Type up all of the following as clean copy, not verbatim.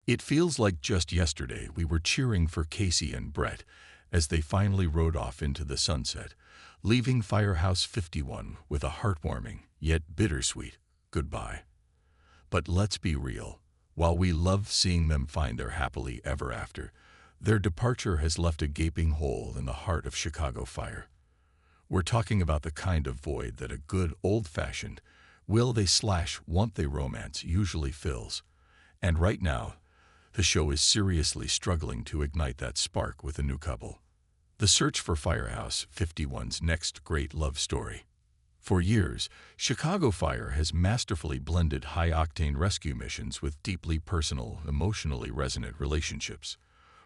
It feels like just yesterday we were cheering for Casey and Brett as they finally rode off into the sunset, leaving Firehouse 51 with a heartwarming, yet bittersweet, goodbye. But let's be real, while we love seeing them find their happily ever after, their departure has left a gaping hole in the heart of Chicago Fire. We're talking about the kind of void that a good old-fashioned will they slash won't they romance usually fills. And right now, the show is seriously struggling to ignite that spark with a new couple. The search for Firehouse 51's next great love story. For years, Chicago Fire has masterfully blended high-octane rescue missions with deeply personal, emotionally resonant relationships.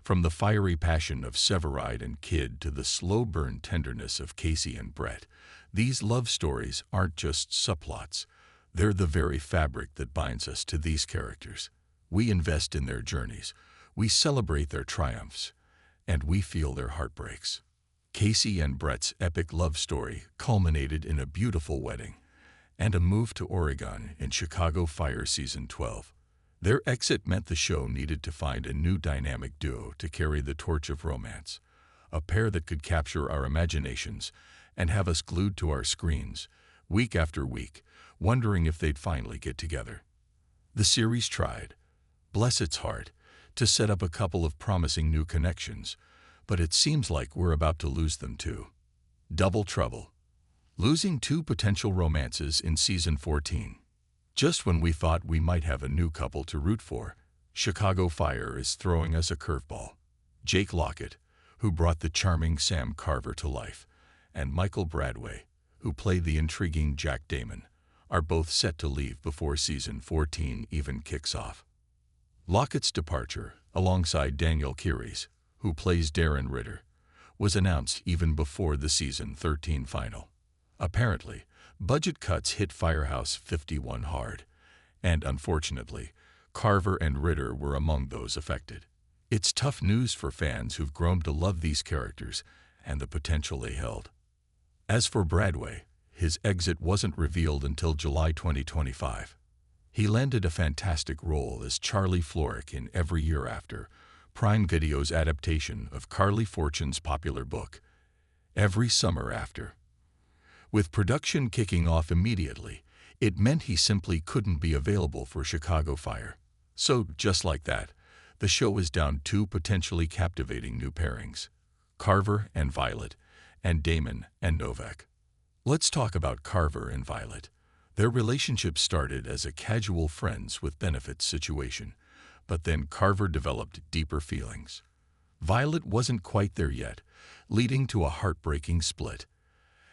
From the fiery passion of Severide and Kid to the slow-burn tenderness of Casey and Brett, these love stories aren't just subplots. They're the very fabric that binds us to these characters. We invest in their journeys, we celebrate their triumphs, and we feel their heartbreaks. Casey and Brett's epic love story culminated in a beautiful wedding and a move to Oregon in Chicago Fire Season 12. Their exit meant the show needed to find a new dynamic duo to carry the torch of romance, a pair that could capture our imaginations and have us glued to our screens, week after week, wondering if they'd finally get together. The series tried, bless its heart, to set up a couple of promising new connections, but it seems like we're about to lose them too. Double trouble. Losing two potential romances in Season 14. Just when we thought we might have a new couple to root for, Chicago Fire is throwing us a curveball. Jake Lockett, who brought the charming Sam Carver to life, and Michael Bradway, who played the intriguing Jack Damon, are both set to leave before Season 14 even kicks off. Lockett's departure, alongside Daniel Kyrys, who plays Darren Ritter, was announced even before the Season 13 final. Apparently, budget cuts hit Firehouse 51 hard, and unfortunately, Carver and Ritter were among those affected. It's tough news for fans who've grown to love these characters and the potential they held. As for Bradway, his exit wasn't revealed until July 2025. He landed a fantastic role as Charlie Florrick in Every Year After, Prime Video's adaptation of Carly Fortune's popular book, Every Summer After. With production kicking off immediately, it meant he simply couldn't be available for Chicago Fire. So, just like that, the show is down two potentially captivating new pairings, Carver and Violet, and Damon and Novak. Let's talk about Carver and Violet. Their relationship started as a casual friends with benefits situation, but then Carver developed deeper feelings. Violet wasn't quite there yet, leading to a heartbreaking split.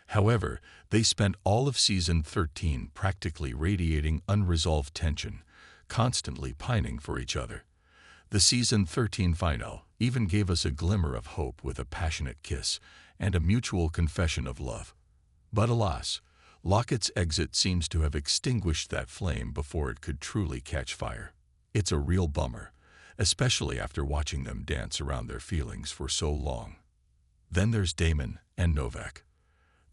However, they spent all of Season 13 practically radiating unresolved tension, constantly pining for each other. The Season 13 final even gave us a glimmer of hope with a passionate kiss and a mutual confession of love. But alas, Lockett's exit seems to have extinguished that flame before it could truly catch fire. It's a real bummer, especially after watching them dance around their feelings for so long. Then there's Damon and Novak.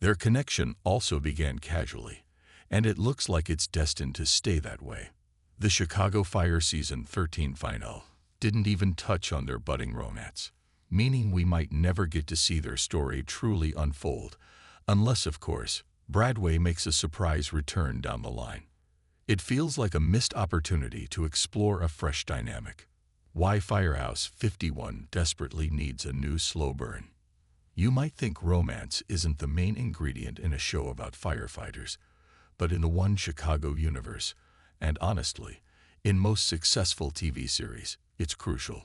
Their connection also began casually, and it looks like it's destined to stay that way. The Chicago Fire Season 13 final didn't even touch on their budding romance, meaning we might never get to see their story truly unfold, unless, of course, Bradway makes a surprise return down the line. It feels like a missed opportunity to explore a fresh dynamic. Why Firehouse 51 desperately needs a new slow burn. You might think romance isn't the main ingredient in a show about firefighters, but in the One Chicago universe, and honestly, in most successful TV series, it's crucial.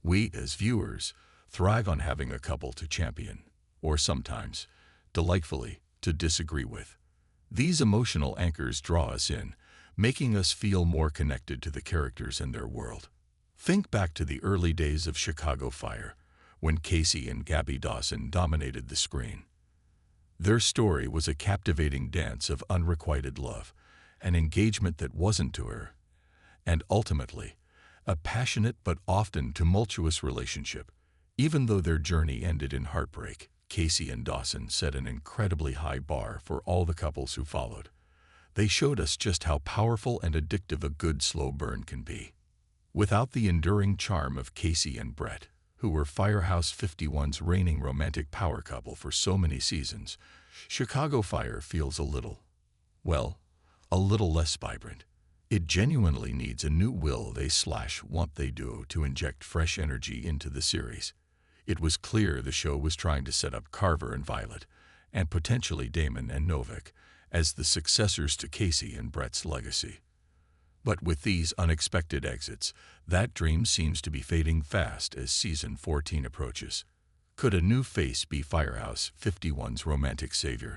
We, as viewers, thrive on having a couple to champion, or sometimes, delightfully, to disagree with. These emotional anchors draw us in, making us feel more connected to the characters and their world. Think back to the early days of Chicago Fire, when Casey and Gabby Dawson dominated the screen. Their story was a captivating dance of unrequited love, an engagement that wasn't to her, and ultimately, a passionate but often tumultuous relationship. Even though their journey ended in heartbreak, Casey and Dawson set an incredibly high bar for all the couples who followed. They showed us just how powerful and addictive a good slow burn can be. Without the enduring charm of Casey and Brett, who were Firehouse 51's reigning romantic power couple for so many seasons, Chicago Fire feels a little less vibrant. It genuinely needs a new will they/want they duo to inject fresh energy into the series. It was clear the show was trying to set up Carver and Violet, and potentially Damon and Novik, as the successors to Casey and Brett's legacy. But with these unexpected exits, that dream seems to be fading fast as season 14 approaches. Could a new face be Firehouse 51's romantic savior?